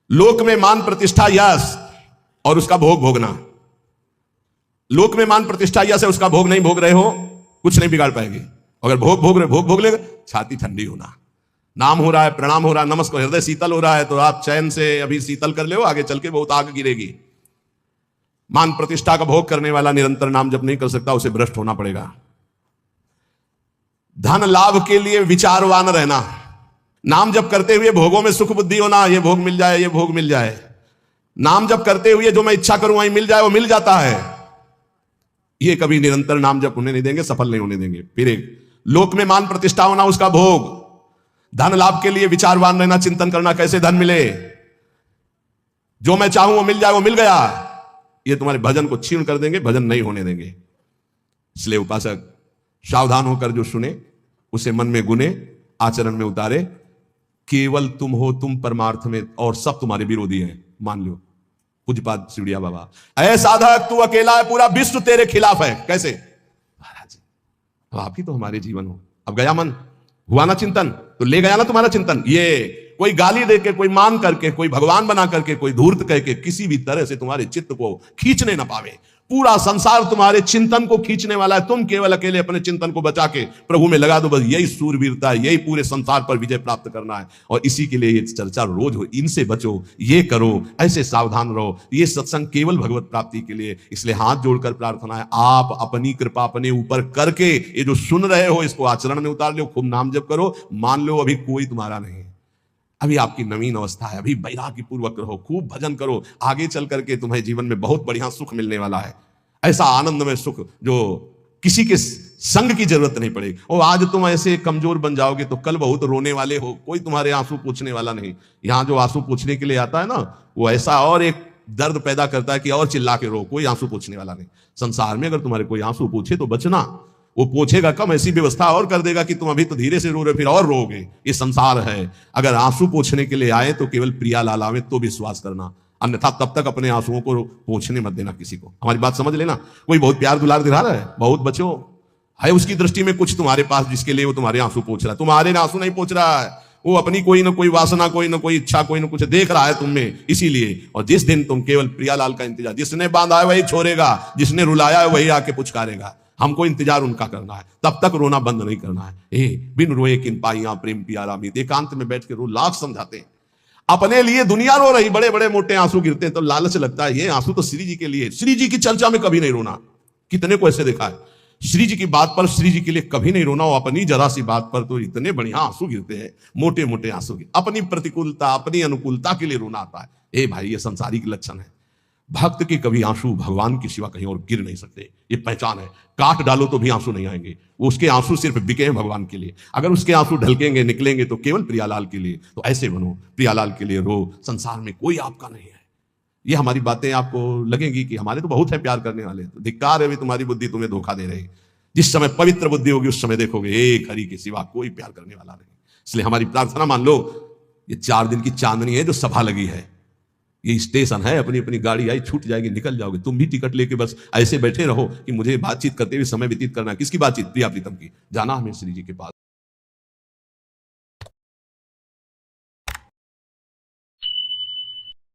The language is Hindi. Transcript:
लोक में मान प्रतिष्ठा यश और उसका भोग भोगना। लोक में मान प्रतिष्ठा यश है, उसका भोग नहीं भोग रहे हो, कुछ नहीं बिगाड़ पाएगी। अगर भोग भोग रहे, भोग भोग लेगा, छाती ठंडी होना, नाम हो रहा है, प्रणाम हो रहा है, नमस्कार, हृदय शीतल हो रहा है, तो आप चैन से अभी शीतल कर ले, आगे चल के बहुत आग गिरेगी। मान प्रतिष्ठा का भोग करने वाला निरंतर नाम जप नहीं कर सकता, उसे भ्रष्ट होना पड़ेगा। धन लाभ के लिए विचारवान रहना, नाम जप करते हुए भोगों में सुख बुद्धि होना, ये भोग मिल जाए, ये भोग मिल जाए। नाम जप करते हुए जो मैं इच्छा करूं वही मिल जाए, वो मिल जाता है। ये कभी निरंतर नाम जप होने नहीं देंगे, सफल नहीं होने देंगे। फिर एक लोक में मान प्रतिष्ठा होना, उसका भोग। धन लाभ के लिए विचारवान रहना, चिंतन करना कैसे धन मिले, जो मैं चाहूं वो मिल जाए, वो मिल गया। ये तुम्हारे भजन को क्षीण कर देंगे, भजन नहीं होने देंगे। इसलिए उपासक सावधान होकर जो सुने उसे मन में गुने, आचरण में उतारे। केवल तुम हो, तुम परमार्थ में, और सब तुम्हारे विरोधी हैं, मान लो। पूज्यपाद सिवड़िया बाबा, ऐ साधक तू अकेला है, पूरा विश्व तेरे खिलाफ है। कैसे महाराज, अब आप ही तो हमारे जीवन हो। अब गया मन, हुआ ना चिंतन, तो ले गया ना तुम्हारा चिंतन। ये कोई गाली दे के, कोई मान करके, कोई भगवान बना करके, कोई धूर्त कह के किसी भी तरह से तुम्हारे चित्त को खींचने ना पावे। पूरा संसार तुम्हारे चिंतन को खींचने वाला है, तुम केवल अकेले अपने चिंतन को बचा के प्रभु में लगा दो। बस यही सूरवीरता है, यही पूरे संसार पर विजय प्राप्त करना है। और इसी के लिए ये चर्चा रोज हो, इनसे बचो, ये करो, ऐसे सावधान रहो। ये सत्संग केवल भगवत प्राप्ति के लिए। इसलिए हाथ जोड़कर प्रार्थना है, आप अपनी कृपा अपने ऊपर करके ये जो सुन रहे हो इसको आचरण में उतार लो। खूब नाम जप करो, मान लो अभी कोई तुम्हारा नहीं, अभी आपकी नवीन अवस्था है, अभी वैराग्य पूर्वक रहो, खूब भजन करो। आगे चल करके तुम्हें जीवन में बहुत बढ़िया सुख मिलने वाला है, ऐसा आनंदमय सुख जो किसी के संग की जरूरत नहीं पड़ेगी। और आज तुम ऐसे कमजोर बन जाओगे तो कल बहुत रोने वाले हो, कोई तुम्हारे आंसू पूछने वाला नहीं। यहां जो आंसू पूछने के लिए आता है ना, वो ऐसा और एक दर्द पैदा करता है कि और चिल्ला के रो, कोई आंसू पूछने वाला नहीं। संसार में अगर तुम्हारे कोई आंसू पूछे तो बचना, वो पूछेगा कम, ऐसी व्यवस्था और कर देगा कि तुम अभी तो धीरे से रो रहे, फिर और रोगे। ये संसार है। अगर आंसू पूछने के लिए आए तो केवल प्रिया लाल आवे तो विश्वास करना, अन्यथा तब तक अपने आंसुओं को पूछने मत देना किसी को। हमारी बात समझ लेना। कोई बहुत प्यार दुलार दिखा रहा है, बहुत बचो, है उसकी दृष्टि में कुछ तुम्हारे पास जिसके लिए वो तुम्हारे आंसू पूछ रहा है। तुम्हारे आंसू नहीं पूछ रहा है, वो अपनी कोई ना कोई वासना, कोई ना कोई इच्छा, कोई ना कुछ देख रहा है तुम में, इसीलिए। और जिस दिन तुम केवल प्रियालाल का इंतजार, जिसने बांधा है वही छोड़ेगा, जिसने रुलाया है वही आके पुचकारेगा। हमको इंतजार उनका करना है, तब तक रोना बंद नहीं करना है। बिन रोए किन पाइयां प्रेम प्यारा मीत, एकांत में बैठ के रो, लाख समझाते हैं। अपने लिए दुनिया रो रही, बड़े बड़े मोटे आंसू गिरते हैं तो लालच लगता है ये आंसू तो श्री जी के लिए। श्री जी की चर्चा में कभी नहीं रोना, कितने को ऐसे देखा है, श्री जी की बात पर, श्री जी के लिए कभी नहीं रोना। और अपनी जरा सी बात पर तो इतने बढ़िया आंसू गिरते हैं, मोटे मोटे आंसू। अपनी प्रतिकूलता, अपनी अनुकूलता के लिए रोना आता है। भाई, ये संसारिक लक्षण है। भक्त के कभी आंसू भगवान की सिवा कहीं और गिर नहीं सकते, ये पहचान है। काट डालो तो भी आंसू नहीं आएंगे, उसके आंसू सिर्फ बिके हैं भगवान के लिए। अगर उसके आंसू ढलकेंगे, निकलेंगे तो केवल प्रियालाल के लिए। तो ऐसे बनो, प्रियालाल के लिए रो, संसार में कोई आपका नहीं है। ये हमारी बातें आपको लगेंगी कि हमारे तो बहुत है प्यार करने वाले, तो धिक्कार है भी तुम्हारी बुद्धि तुम्हें धोखा दे रही। जिस समय पवित्र बुद्धि होगी उस समय देखोगे एक हरि के सिवा कोई प्यार करने वाला नहीं। इसलिए हमारी प्रार्थना मान लो, ये 4 दिन की चांदनी है जो सभा लगी है, ये स्टेशन है। अपनी अपनी गाड़ी आई, छूट जाएगी, निकल जाओगे। तुम भी टिकट लेके बस ऐसे बैठे रहो कि मुझे बातचीत करते हुए समय व्यतीत करना है। किसकी बातचीत? प्रिया प्रीतम की। जाना हमें श्री जी के पास।